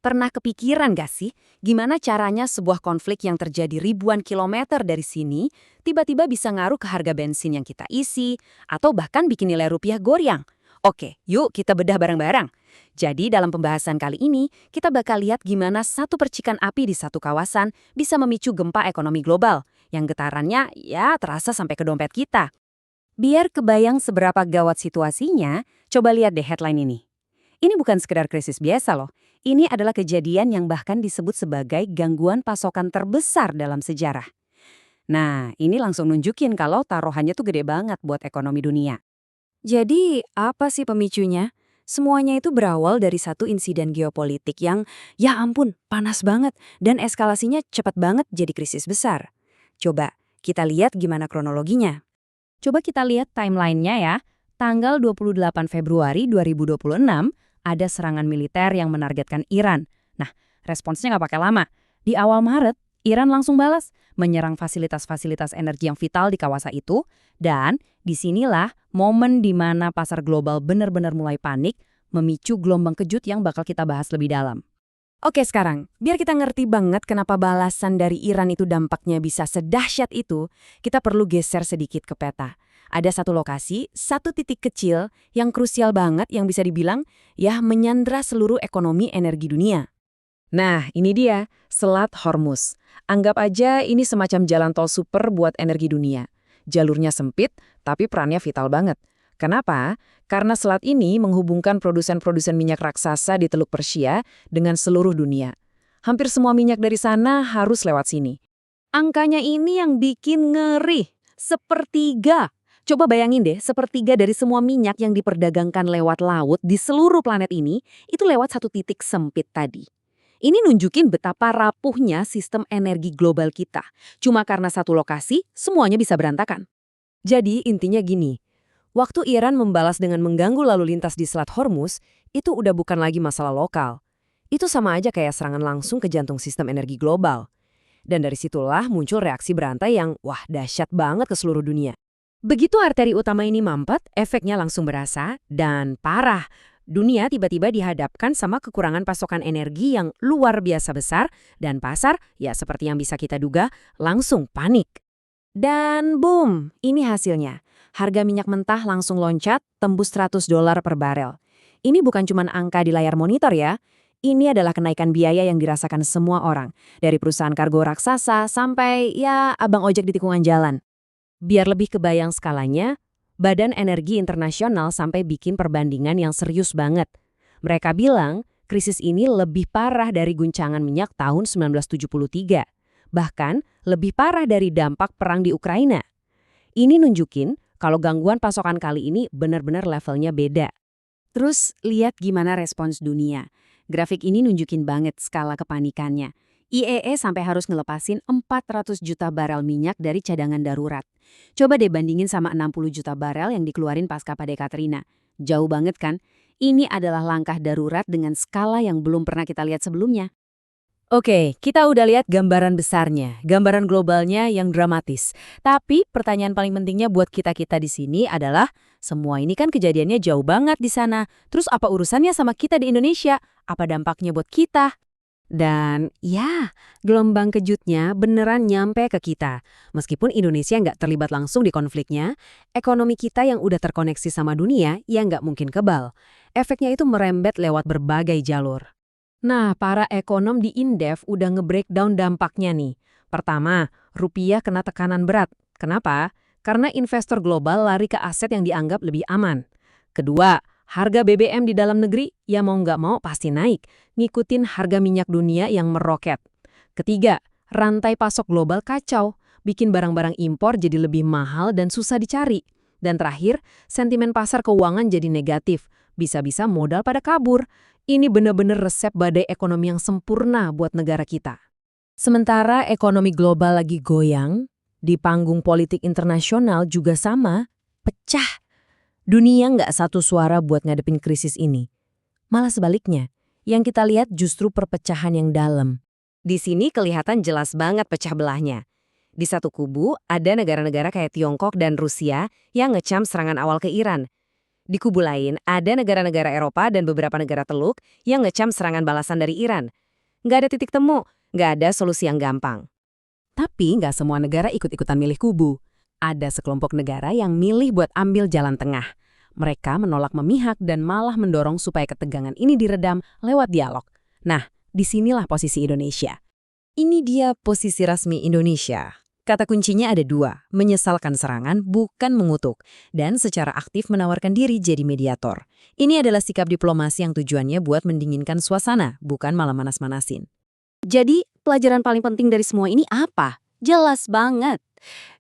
Pernah kepikiran gak sih, gimana caranya sebuah konflik yang terjadi ribuan kilometer dari sini, tiba-tiba bisa ngaruh ke harga bensin yang kita isi, atau bahkan bikin nilai rupiah goyang? Oke, yuk kita bedah bareng-bareng. Jadi dalam pembahasan kali ini, kita bakal lihat gimana satu percikan api di satu kawasan bisa memicu gempa ekonomi global, yang getarannya ya terasa sampai ke dompet kita. Biar kebayang seberapa gawat situasinya, coba lihat deh headline ini. Ini bukan sekedar krisis biasa loh. Ini adalah kejadian yang bahkan disebut sebagai gangguan pasokan terbesar dalam sejarah. Nah, ini langsung nunjukin kalau taruhannya tuh gede banget buat ekonomi dunia. Jadi, apa sih pemicunya? Semuanya itu berawal dari satu insiden geopolitik yang, ya ampun, panas banget dan eskalasinya cepat banget jadi krisis besar. Coba, kita lihat gimana kronologinya. Coba kita lihat timelinenya ya. Tanggal 28 Februari 2026, ada serangan militer yang menargetkan Iran. Nah, responsnya nggak pakai lama. Di awal Maret, Iran langsung balas, menyerang fasilitas-fasilitas energi yang vital di kawasan itu, dan disinilah momen di mana pasar global benar-benar mulai panik, memicu gelombang kejut yang bakal kita bahas lebih dalam. Oke sekarang, biar kita ngerti banget kenapa balasan dari Iran itu dampaknya bisa sedahsyat itu, kita perlu geser sedikit ke peta. Ada satu lokasi, satu titik kecil yang krusial banget yang bisa dibilang ya menyandra seluruh ekonomi energi dunia. Nah, ini dia, Selat Hormuz. Anggap aja ini semacam jalan tol super buat energi dunia. Jalurnya sempit, tapi perannya vital banget. Kenapa? Karena selat ini menghubungkan produsen-produsen minyak raksasa di Teluk Persia dengan seluruh dunia. Hampir semua minyak dari sana harus lewat sini. Angkanya ini yang bikin ngeri. Sepertiga. Coba bayangin deh, sepertiga dari semua minyak yang diperdagangkan lewat laut di seluruh planet ini, itu lewat satu titik sempit tadi. Ini nunjukin betapa rapuhnya sistem energi global kita. Cuma karena satu lokasi, semuanya bisa berantakan. Jadi intinya gini, waktu Iran membalas dengan mengganggu lalu lintas di Selat Hormuz, itu udah bukan lagi masalah lokal. Itu sama aja kayak serangan langsung ke jantung sistem energi global. Dan dari situlah muncul reaksi berantai yang, wah dahsyat banget ke seluruh dunia. Begitu arteri utama ini mampet, efeknya langsung berasa dan parah. Dunia tiba-tiba dihadapkan sama kekurangan pasokan energi yang luar biasa besar dan pasar, ya seperti yang bisa kita duga, langsung panik. Dan boom, ini hasilnya. Harga minyak mentah langsung loncat, tembus $100 per barel. Ini bukan cuma angka di layar monitor ya. Ini adalah kenaikan biaya yang dirasakan semua orang. Dari perusahaan kargo raksasa sampai ya abang ojek di tikungan jalan. Biar lebih kebayang skalanya, Badan Energi Internasional sampai bikin perbandingan yang serius banget. Mereka bilang, krisis ini lebih parah dari guncangan minyak tahun 1973. Bahkan, lebih parah dari dampak perang di Ukraina. Ini nunjukin kalau gangguan pasokan kali ini benar-benar levelnya beda. Terus, lihat gimana respons dunia. Grafik ini nunjukin banget skala kepanikannya. IEE sampai harus ngelepasin 400 juta barel minyak dari cadangan darurat. Coba deh bandingin sama 60 juta barel yang dikeluarin pasca badai Katrina. Jauh banget kan? Ini adalah langkah darurat dengan skala yang belum pernah kita lihat sebelumnya. Oke, kita udah lihat gambaran besarnya, gambaran globalnya yang dramatis. Tapi pertanyaan paling pentingnya buat kita-kita di sini adalah, semua ini kan kejadiannya jauh banget di sana. Terus apa urusannya sama kita di Indonesia? Apa dampaknya buat kita? Dan ya, gelombang kejutnya beneran nyampe ke kita. Meskipun Indonesia nggak terlibat langsung di konfliknya, ekonomi kita yang udah terkoneksi sama dunia ya nggak mungkin kebal. Efeknya itu merembet lewat berbagai jalur. Nah, para ekonom di Indef udah nge-breakdown dampaknya nih. Pertama, rupiah kena tekanan berat. Kenapa? Karena investor global lari ke aset yang dianggap lebih aman. Kedua, harga BBM di dalam negeri ya mau nggak mau pasti naik, ngikutin harga minyak dunia yang meroket. Ketiga, rantai pasok global kacau, bikin barang-barang impor jadi lebih mahal dan susah dicari. Dan terakhir, sentimen pasar keuangan jadi negatif, bisa-bisa modal pada kabur. Ini bener-bener resep badai ekonomi yang sempurna buat negara kita. Sementara ekonomi global lagi goyang, di panggung politik internasional juga sama, pecah. Dunia nggak satu suara buat ngadepin krisis ini. Malah sebaliknya, yang kita lihat justru perpecahan yang dalam. Di sini kelihatan jelas banget pecah belahnya. Di satu kubu, ada negara-negara kayak Tiongkok dan Rusia yang ngecam serangan awal ke Iran. Di kubu lain, ada negara-negara Eropa dan beberapa negara Teluk yang ngecam serangan balasan dari Iran. Nggak ada titik temu, nggak ada solusi yang gampang. Tapi nggak semua negara ikut-ikutan milih kubu. Ada sekelompok negara yang milih buat ambil jalan tengah. Mereka menolak memihak dan malah mendorong supaya ketegangan ini diredam lewat dialog. Nah, disinilah posisi Indonesia. Ini dia posisi resmi Indonesia. Kata kuncinya ada dua, menyesalkan serangan bukan mengutuk, dan secara aktif menawarkan diri jadi mediator. Ini adalah sikap diplomasi yang tujuannya buat mendinginkan suasana, bukan malah manas-manasin. Jadi, pelajaran paling penting dari semua ini apa? Jelas banget.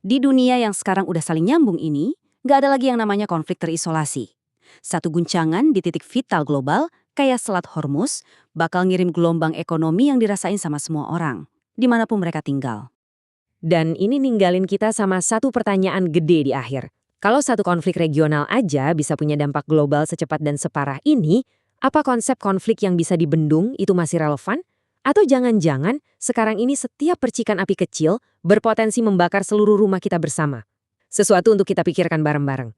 Di dunia yang sekarang udah saling nyambung ini, nggak ada lagi yang namanya konflik terisolasi. Satu guncangan di titik vital global, kayak Selat Hormuz, bakal ngirim gelombang ekonomi yang dirasain sama semua orang, dimanapun mereka tinggal. Dan ini ninggalin kita sama satu pertanyaan gede di akhir. Kalau satu konflik regional aja bisa punya dampak global secepat dan separah ini, apa konsep konflik yang bisa dibendung itu masih relevan? Atau jangan-jangan sekarang ini setiap percikan api kecil berpotensi membakar seluruh rumah kita bersama? Sesuatu untuk kita pikirkan bareng-bareng.